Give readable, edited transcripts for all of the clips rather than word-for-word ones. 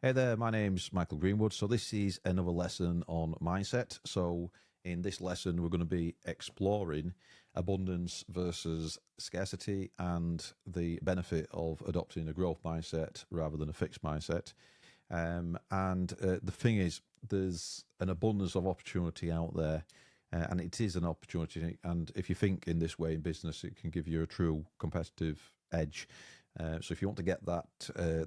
Hey there, my name's Michael Greenwood. So, this is another lesson on mindset. So, in this lesson, we're going to be exploring abundance versus scarcity and the benefit of adopting a growth mindset rather than a fixed mindset. The thing is, there's an abundance of opportunity out there, and it is an opportunity. And if you think in this way in business, it can give you a true competitive edge. So if you want to get that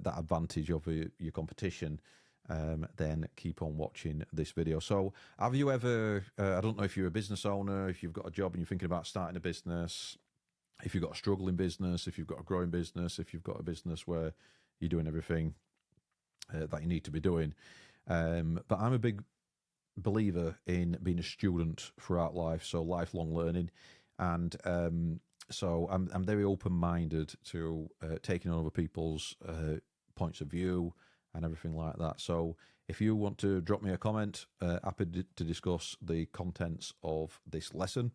advantage over your competition, then keep on watching this video. So have you ever, I don't know if you're a business owner, if you've got a job and you're thinking about starting a business, if you've got a struggling business, if you've got a growing business, if you've got a business where you're doing everything that you need to be doing. But I'm a big believer in being a student throughout life, so lifelong learning. And so I'm very open-minded to taking on other people's points of view and everything like that. So if you want to drop me a comment, happy to discuss the contents of this lesson.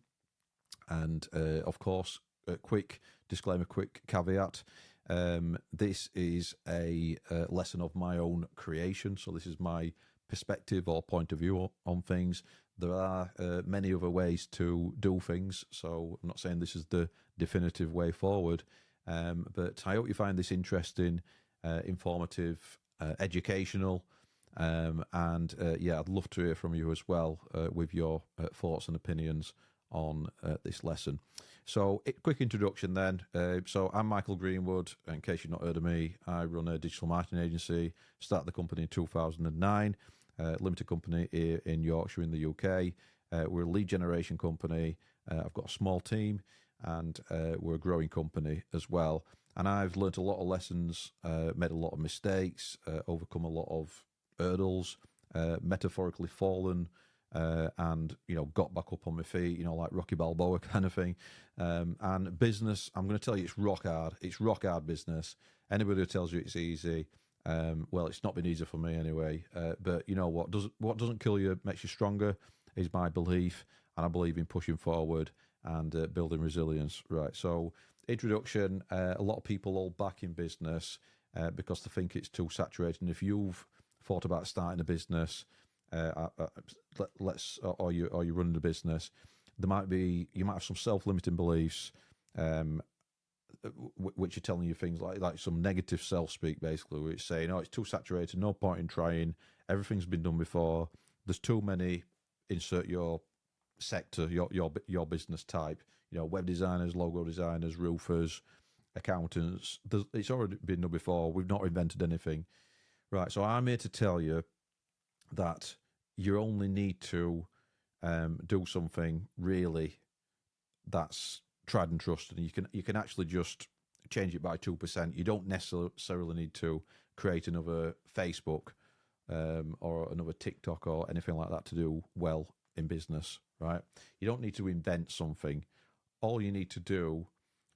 And of course, a quick disclaimer, quick caveat. This is a lesson of my own creation. So this is my perspective or point of view on things. There are many other ways to do things, so I'm not saying this is the definitive way forward, but I hope you find this interesting, informative, educational, and I'd love to hear from you as well with your thoughts and opinions on this lesson. So, quick introduction then. So I'm Michael Greenwood. In case you've not heard of me, I run a digital marketing agency, started the company in 2009, limited company here in Yorkshire in the UK. We're a lead generation company. I've got a small team, and we're a growing company as well. And I've learned a lot of lessons, made a lot of mistakes, overcome a lot of hurdles, metaphorically fallen, and got back up on my feet, like Rocky Balboa kind of thing. And business, I'm going to tell you, it's rock hard. It's rock hard business. Anybody who tells you it's easy, well, it's not been easy for me anyway. But you know what doesn't kill you makes you stronger is my belief, and I believe in pushing forward and building resilience. Right. So introduction. A lot of people hold back in business because they think it's too saturated. And if you've thought about starting a business, or you're running a business, you might have some self-limiting beliefs, which are telling you things like some negative self-speak, basically, where it's saying, "Oh, it's too saturated. No point in trying. Everything's been done before. There's too many." Insert your sector, your business type. Web designers, logo designers, roofers, accountants. It's already been done before. We've not invented anything, right? So I'm here to tell you that you only need to do something really that's tried and trusted, and you can actually just change it by 2%. You don't necessarily need to create another Facebook or another TikTok or anything like that to do well in business, right? You don't need to invent something. All you need to do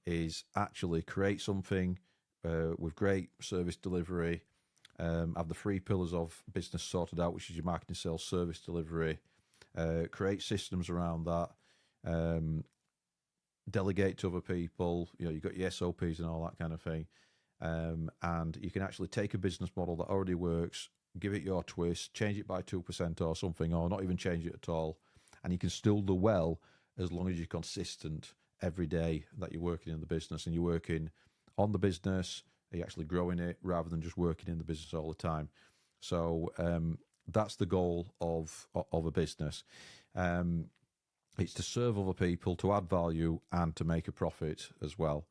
is actually create something with great service delivery, have the 3 pillars of business sorted out, which is your marketing, sales, service delivery, create systems around that, delegate to other people. You've got your SOPs and all that kind of thing. And you can actually take a business model that already works, give it your twist, change it by 2% or something, or not even change it at all. And you can still do well as long as you're consistent every day that you're working in the business, and you're working on the business, you're actually growing it rather than just working in the business all the time. So that's the goal of a business. It's to serve other people, to add value, and to make a profit as well.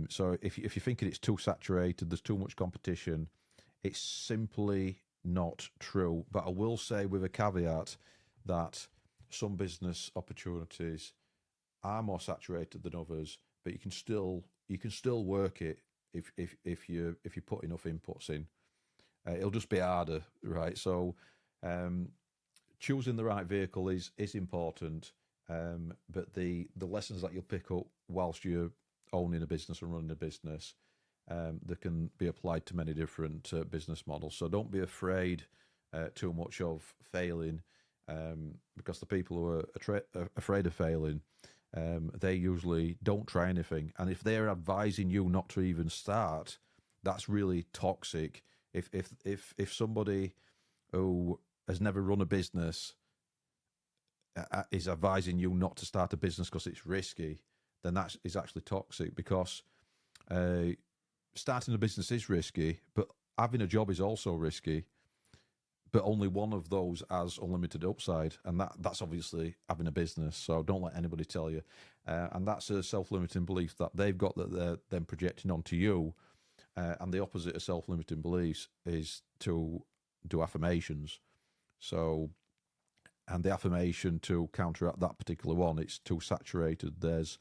So if you're thinking it's too saturated, there's too much competition, it's simply not true. But I will say with a caveat that some business opportunities are more saturated than others, but you can still work it if you put enough inputs in. It'll just be harder, right? So choosing the right vehicle is important, but the lessons that you'll pick up whilst you're owning a business and running a business, that can be applied to many different business models. So don't be afraid too much of failing, because the people who are afraid of failing, they usually don't try anything. And if they're advising you not to even start, that's really toxic If somebody who has never run a business is advising you not to start a business because it's risky, then that is actually toxic, because starting a business is risky, but having a job is also risky. But only one of those has unlimited upside, and that's obviously having a business. So don't let anybody tell you. And that's a self-limiting belief that they've got that they're then projecting onto you. And the opposite of self-limiting beliefs is to do affirmations. So, and the affirmation to counteract that particular one, it's too saturated. There's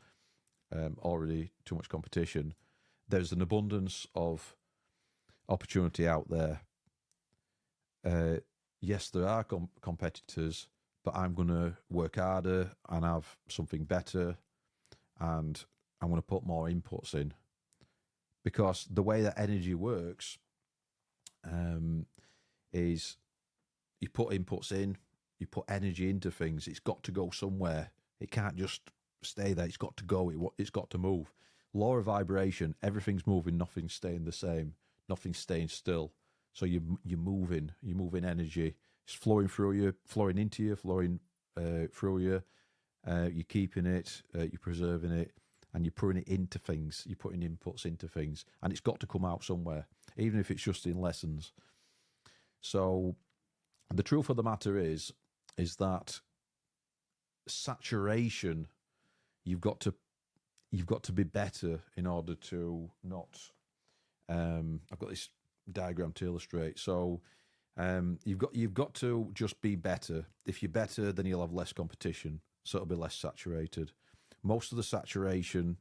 already too much competition. There's an abundance of opportunity out there. Yes, there are competitors, but I'm going to work harder and have something better, and I'm going to put more inputs in, because the way that energy works is you put inputs in, you put energy into things. It's got to go somewhere. It can't just stay there. It's got to go. It's got to move. Law of vibration, everything's moving, nothing's staying the same, nothing's staying still. So you're moving energy. It's flowing through you, flowing into you, flowing through you. You're keeping it, you're preserving it, and you're putting it into things. You're putting inputs into things, and it's got to come out somewhere, even if it's just in lessons. So the truth of the matter is that saturation, you've got to be better in order to not. I've got this diagram to illustrate. So you've got to just be better. If you're better, then you'll have less competition, so it'll be less saturated. Most of the saturation,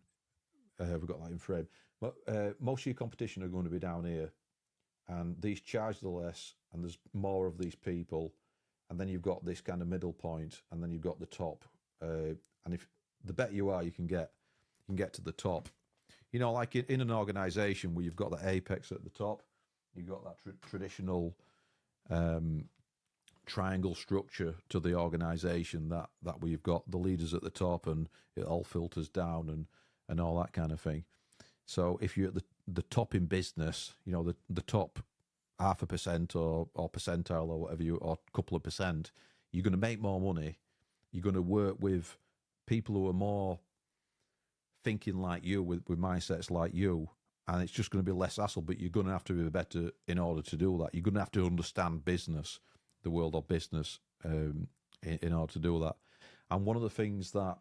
we've got that in frame, but most of your competition are going to be down here, and these charge the less, and there's more of these people, and then you've got this kind of middle point, and then you've got the top, and if the better you are, you can get to the top. You know, like in an organization where you've got the apex at the top, you've got that traditional triangle structure to the organization that we've got the leaders at the top, and it all filters down and all that kind of thing. So if you're at the top in business, you know, the top 0.5% or percentile or whatever or a couple of percent, you're going to make more money. You're going to work with people who are more thinking like you, with mindsets like you, and it's just going to be less hassle, but you're going to have to be better in order to do that. You're going to have to understand business, the world of business, in order to do that. And one of the things that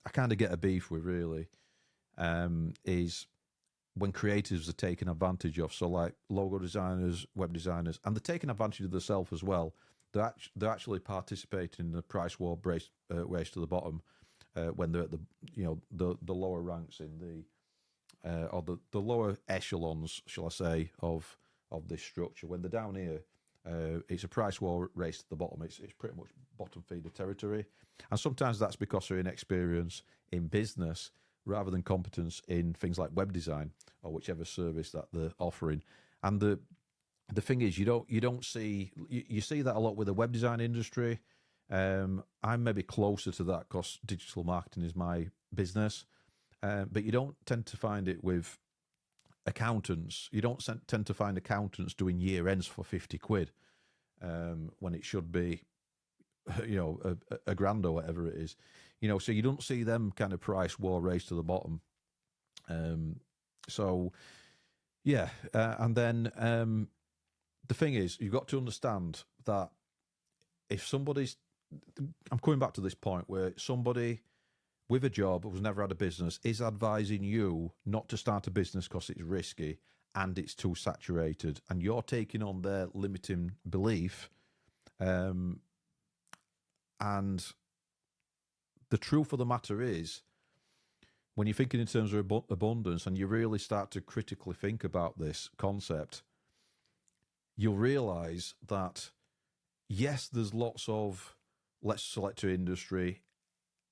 I kind of get a beef with, really, is when creatives are taken advantage of. So like logo designers, web designers, and they're taking advantage of themselves as well. They're actually participating in the price war race to the bottom, when they're at the lower ranks in the or the lower echelons, shall I say, of this structure. When they're down here, it's a price war race to the bottom. It's pretty much bottom feeder territory, and sometimes that's because they're inexperienced in business rather than competence in things like web design or whichever service that they're offering. And the thing is, you don't see you see that a lot with the web design industry. I'm maybe closer to that because digital marketing is my business, but you don't tend to find it with accountants. You don't tend to find accountants doing year ends for 50 quid when it should be, a grand or whatever it is. So you don't see them kind of price war race to the bottom. And then the thing is, you've got to understand that if somebody's, I'm coming back to this point where somebody with a job who's never had a business is advising you not to start a business because it's risky and it's too saturated, and you're taking on their limiting belief. And the truth of the matter is, when you're thinking in terms of abundance and you really start to critically think about this concept, you'll realize that, yes, there's lots of, let's select to industry.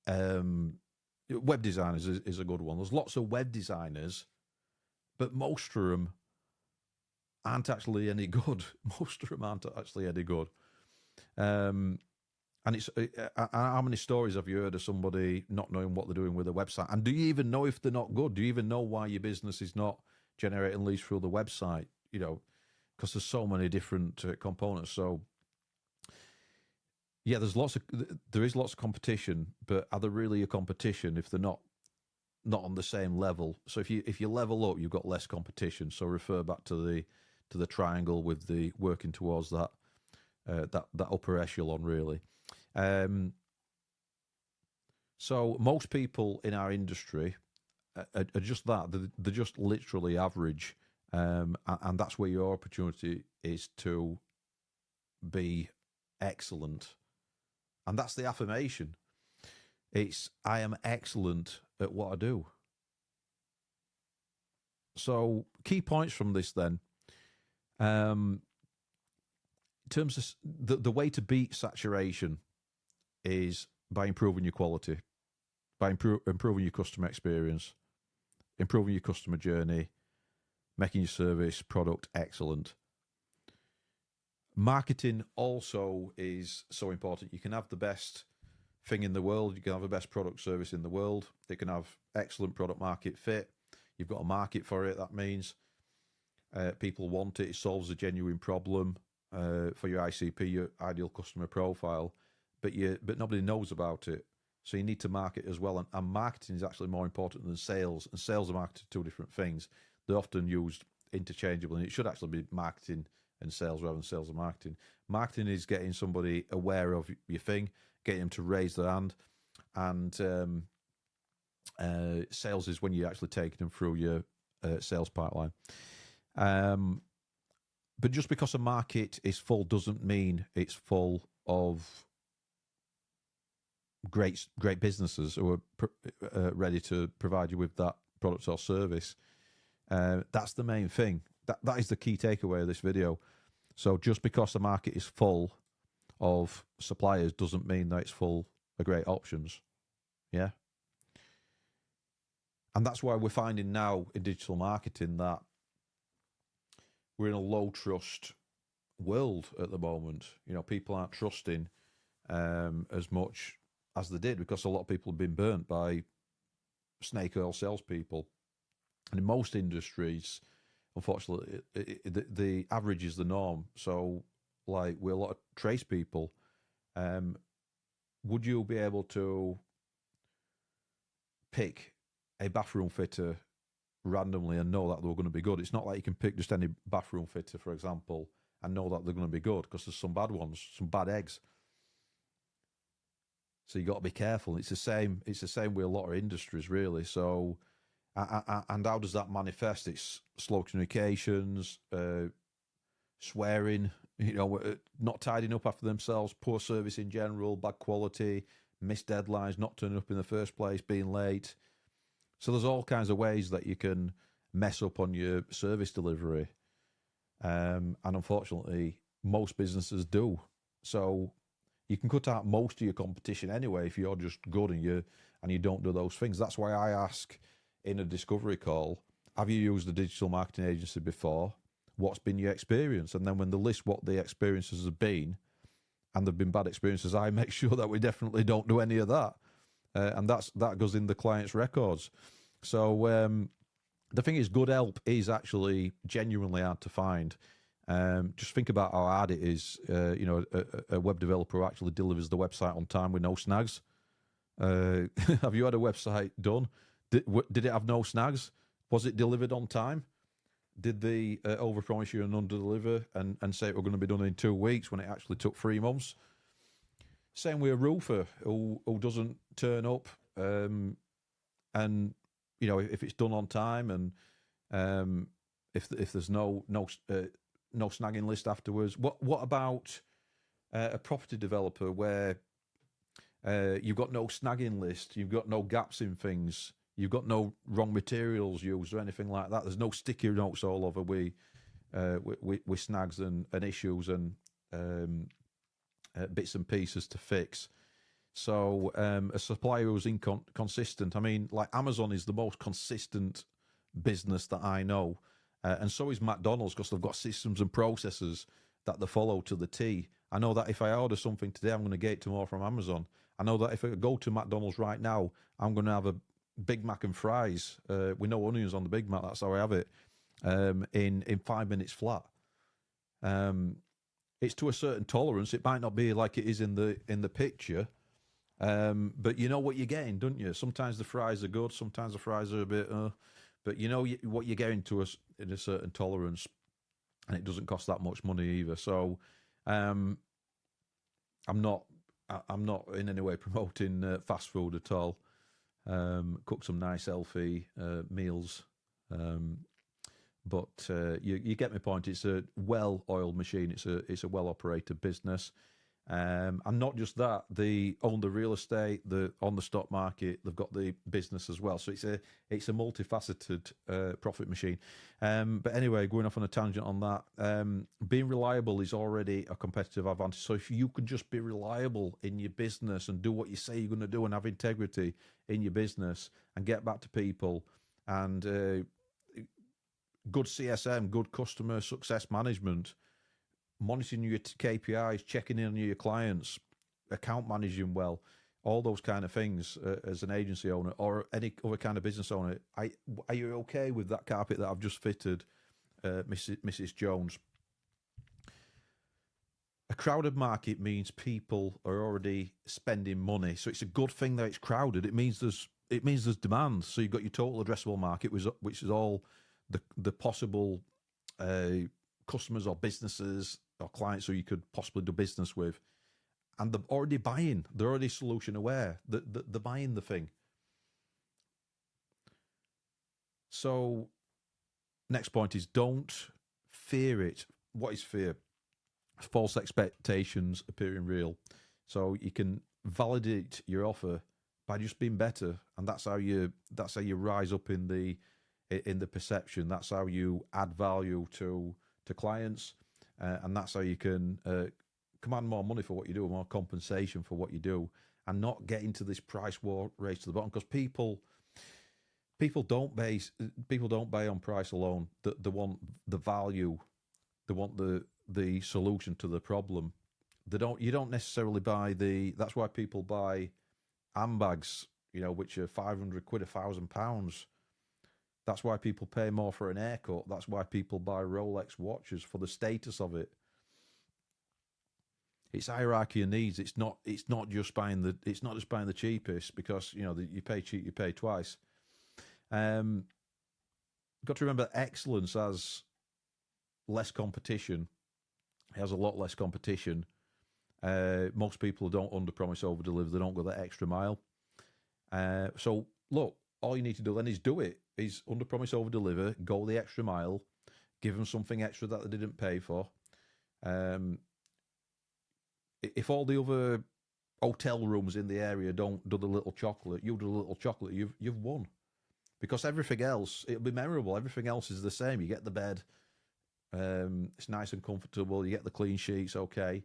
Web designers is a good one. There's lots of web designers, but most of them aren't actually any good. Most of them aren't actually any good. And it's how many stories have you heard of somebody not knowing what they're doing with a website? And do you even know if they're not good? Do you even know why your business is not generating leads through the website? because there's so many different components. So yeah, there is lots of competition, but are there really a competition if they're not on the same level? So if you level up, you've got less competition. So refer back to the triangle with the working towards that that upper echelon, really. So most people in our industry are just that. They're just literally average, and that's where your opportunity is to be excellent. And that's the affirmation. It's, I am excellent at what I do. So, key points from this then. In terms of the way to beat saturation is by improving your quality, by improving your customer experience, improving your customer journey, making your service product excellent. Marketing also is so important. You can have the best thing in the world, you can have the best product service in the world, it can have excellent product market fit, you've got a market for it, that means people want it, it solves a genuine problem for your ICP, your ideal customer profile, but nobody knows about it. So you need to market as well, and marketing is actually more important than sales, and sales and marketing are two different things. They're often used interchangeably, and it should actually be marketing and sales rather than sales and marketing. Marketing is getting somebody aware of your thing, getting them to raise their hand, and sales is when you're actually taking them through your sales pipeline. But just because a market is full doesn't mean it's full of great businesses who are ready to provide you with that product or service. That's the main thing. That is the key takeaway of this video. So just because the market is full of suppliers doesn't mean that it's full of great options. Yeah. And that's why we're finding now in digital marketing that we're in a low trust world at the moment. You know, people aren't trusting as much as they did because a lot of people have been burnt by snake oil salespeople. And in most industries, unfortunately, the average is the norm. So, like, we're a lot of tradespeople. Would you be able to pick a bathroom fitter randomly and know that they were going to be good? It's not like you can pick just any bathroom fitter, for example, and know that they're going to be good, because there's some bad ones, some bad eggs. So you got to be careful. It's the same with a lot of industries, really. So, and how does that manifest? It's slow communications, swearing, not tidying up after themselves, poor service in general, bad quality, missed deadlines, not turning up in the first place, being late. So there's all kinds of ways that you can mess up on your service delivery. And unfortunately, most businesses do. So you can cut out most of your competition anyway if you're just good and you don't do those things. That's why I ask in a discovery call, have you used a digital marketing agency before? What's been your experience? And then when they list what the experiences have been, and they've been bad experiences, I make sure that we definitely don't do any of that. And that goes in the client's records. So the thing is, good help is actually genuinely hard to find. Just think about how hard it is. A web developer who actually delivers the website on time with no snags. Have you had a website done? Did it have no snags? Was it delivered on time? Did they overpromise you and underdeliver and say it were going to be done in 2 weeks when it actually took 3 months? Same with a roofer who doesn't turn up, and if it's done on time, and if there's no snagging list afterwards. What about a property developer where you've got no snagging list, you've got no gaps in things, you've got no wrong materials used or anything like that? There's no sticky notes all over with snags and issues and bits and pieces to fix. So a supplier who's inconsistent, I mean, like Amazon is the most consistent business that I know, and so is McDonald's, because they've got systems and processes that they follow to the T. I know that if I order something today, I'm going to get it tomorrow from Amazon. I know that if I go to McDonald's right now, I'm going to have a Big Mac and fries with no onions on the Big Mac. That's how I have it, in 5 minutes flat. It's to a certain tolerance. It might not be like it is in the picture, but you know what you're getting, don't you? Sometimes the fries are good, sometimes the fries are a bit, but you know what you're getting to us in a certain tolerance, and it doesn't cost that much money either. So, um, I'm not I'm not in any way promoting fast food at all. Cook some nice healthy meals. Um, but you get my point. It's a well-oiled machine. It's a well-operated business. And not just that, they own the real estate, on the stock market. They've got the business as well. So it's a multifaceted profit machine. But anyway, going off on a tangent on that, being reliable is already a competitive advantage. So if you can just be reliable in your business and do what you say you're going to do and have integrity in your business and get back to people and good CSM, good customer success management, monitoring your KPIs, checking in on your clients, account managing well, all those kind of things as an agency owner or any other kind of business owner. Are you okay with that carpet that I've just fitted, Mrs. Jones? A crowded market means people are already spending money, so it's a good thing that it's crowded. It means there's demand. So you've got your total addressable market, which is all the possible customers or businesses or clients who you could possibly do business with, and they're already buying. They're already solution aware. They're buying the thing. So, next point is don't fear it. What is fear? False expectations appearing real. So you can validate your offer by just being better, and that's how you rise up in the perception. That's how you add value to clients, and that's how you can command more money for what you do, more compensation for what you do, and not get into this price war race to the bottom. Because people don't buy on price alone. They want the value. They want the solution to the problem. You don't necessarily buy that's why people buy handbags, which are 500 quid, £1,000. That's why people pay more for an haircut. That's why people buy Rolex watches, for the status of it. It's hierarchy of needs. It's not just buying the cheapest, because you pay cheap, you pay twice. Got to remember, excellence has less competition. It has a lot less competition. Most people don't underpromise, overdeliver. They don't go that extra mile. So look, all you need to do then is do it. Is underpromise, overdeliver. Go the extra mile. Give them something extra that they didn't pay for. If all the other hotel rooms in the area don't do the little chocolate, you do the little chocolate. You've won, because everything else, it'll be memorable. Everything else is the same. You get the bed. It's nice and comfortable. You get the clean sheets. Okay.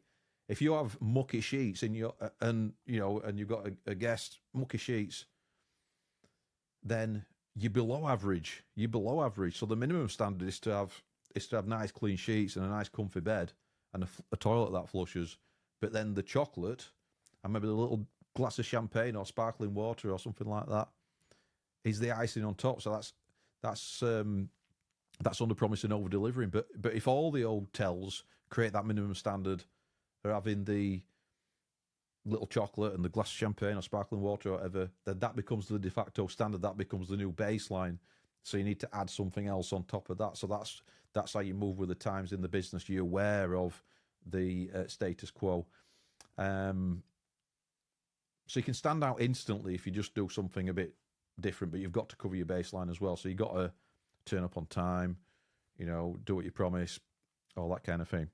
If you have mucky sheets in your and you've got a guest, mucky sheets, then you're below average. You're below average. So the minimum standard is to have nice clean sheets and a nice comfy bed and a toilet that flushes. But then the chocolate and maybe a little glass of champagne or sparkling water or something like that is the icing on top. So that's under promising, over delivering. But if all the hotels create that minimum standard, they're having the little chocolate and the glass of champagne or sparkling water or whatever, then that becomes the de facto standard. That becomes the new baseline. So you need to add something else on top of that. So that's how you move with the times in the business. You're aware of the status quo. So you can stand out instantly if you just do something a bit different, but you've got to cover your baseline as well. So you've got to turn up on time, do what you promise, all that kind of thing.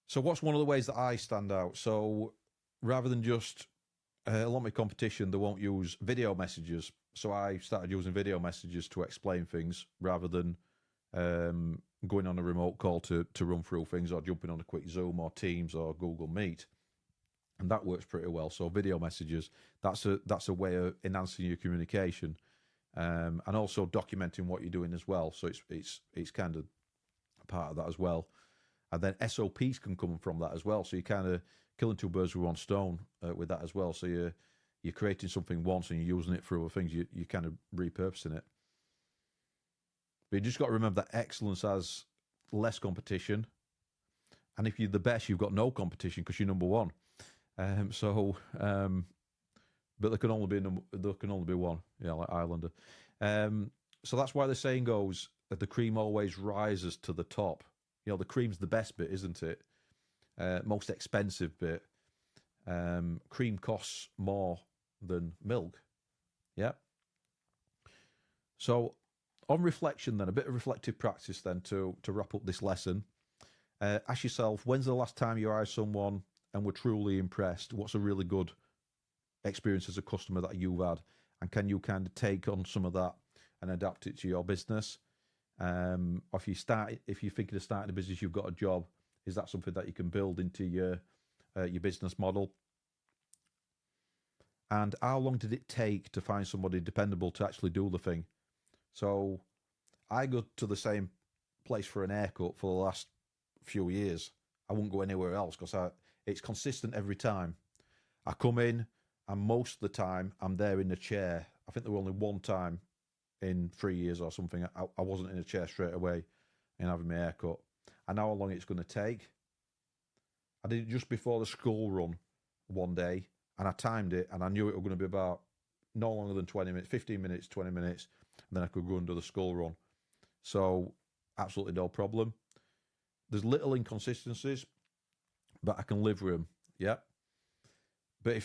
So what's one of the ways that I stand out? So rather than just a lot of my competition, they won't use video messages. So I started using video messages to explain things rather than going on a remote call to run through things, or jumping on a quick Zoom or Teams or Google Meet. And that works pretty well. So video messages, that's a way of enhancing your communication, and also documenting what you're doing as well. So it's kind of part of that as well. And then SOPs can come from that as well. So you're kind of killing two birds with one stone with that as well. So you're creating something once and you're using it for other things. You're kind of repurposing it. But you just got to remember that excellence has less competition. And if you're the best, you've got no competition because you're number one. But there can only be one. Yeah, like Islander. So that's why the saying goes that the cream always rises to the top. You know, the cream's the best bit, isn't it? Most expensive bit. Cream costs more than milk. Yeah. So on reflection then, a bit of reflective practice then to wrap up this lesson. Ask yourself, when's the last time you hired someone and were truly impressed? What's a really good experience as a customer that you've had? And can you kind of take on some of that and adapt it to your business? Or if you're thinking of starting a business, you've got a job, is that something that you can build into your business model? And how long did it take to find somebody dependable to actually do the thing? So I go to the same place for an haircut for the last few years. I won't go anywhere else because it's consistent every time. I come in, and most of the time I'm there in the chair. I think there were only one time in 3 years or something I wasn't in a chair straight away and having my haircut. I know how long it's going to take. I did it just before the school run one day, and I timed it, and I knew it was going to be about no longer than 20 minutes, 15 minutes, 20 minutes, and then I could go and do the school run. So absolutely no problem. There's little inconsistencies, but I can live with them. Yeah. But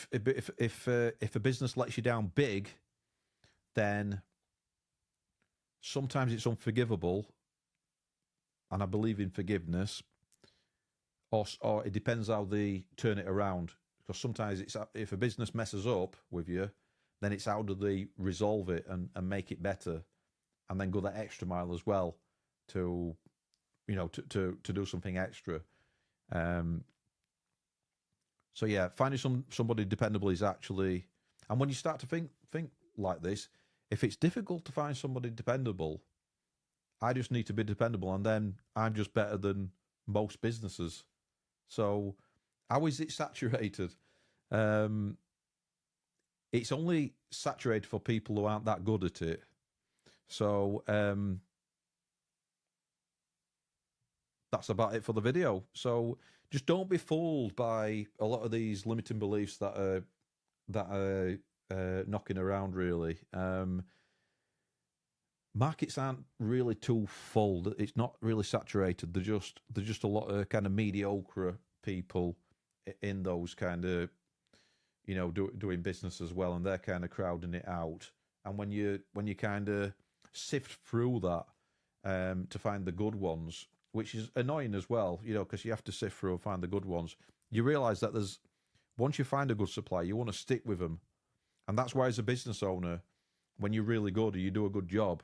if a business lets you down big, then sometimes it's unforgivable, and I believe in forgiveness. Or it depends how they turn it around. Because sometimes if a business messes up with you, then it's how do they resolve it and make it better, and then go that extra mile as well to do something extra. So yeah, finding somebody dependable is actually, and when you start to think like this, if it's difficult to find somebody dependable, I just need to be dependable, and then I'm just better than most businesses. So how is it saturated? It's only saturated for people who aren't that good at it. So that's about it for the video. So just don't be fooled by a lot of these limiting beliefs that are knocking around, really. Markets aren't really too full. It's not really saturated. There's just a lot of kind of mediocre people in those kind of, doing business as well, and they're kind of crowding it out. And when you kind of sift through that to find the good ones, which is annoying as well, because you have to sift through and find the good ones, you realise that once you find a good supplier, you want to stick with them. And that's why as a business owner, when you're really good or you do a good job,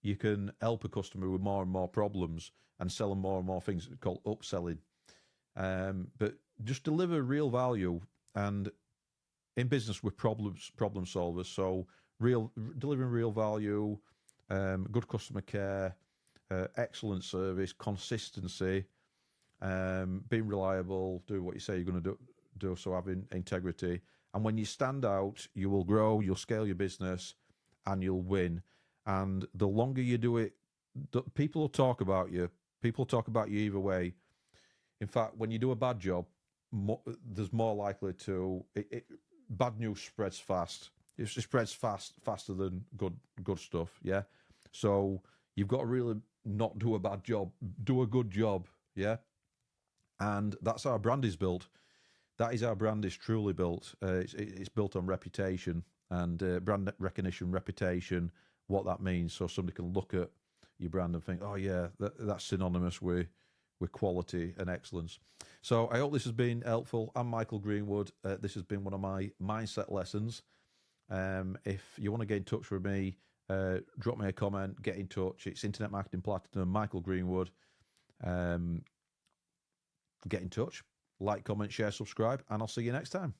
you can help a customer with more and more problems and sell them more and more things called upselling. But just deliver real value, and in business we're problem solvers. So delivering real value, good customer care, excellent service, consistency, being reliable, do what you say you're going to do. So having integrity. And when you stand out, you will grow, you'll scale your business, and you'll win. And the longer you do it, people will talk about you. People talk about you either way. In fact, when you do a bad job, there's more likely to... bad news spreads fast. It spreads faster than good stuff, yeah? So you've got to really not do a bad job. Do a good job, yeah? And that's how our brand is built. That is how our brand is truly built. It's built on reputation and brand recognition, reputation, what that means. So somebody can look at your brand and think, oh yeah, that's synonymous with quality and excellence. So I hope this has been helpful. I'm Michael Greenwood. This has been one of my mindset lessons. If you want to get in touch with me, drop me a comment, get in touch. It's Internet Marketing Platinum, Michael Greenwood. Get in touch, like, comment, share, subscribe, and I'll see you next time.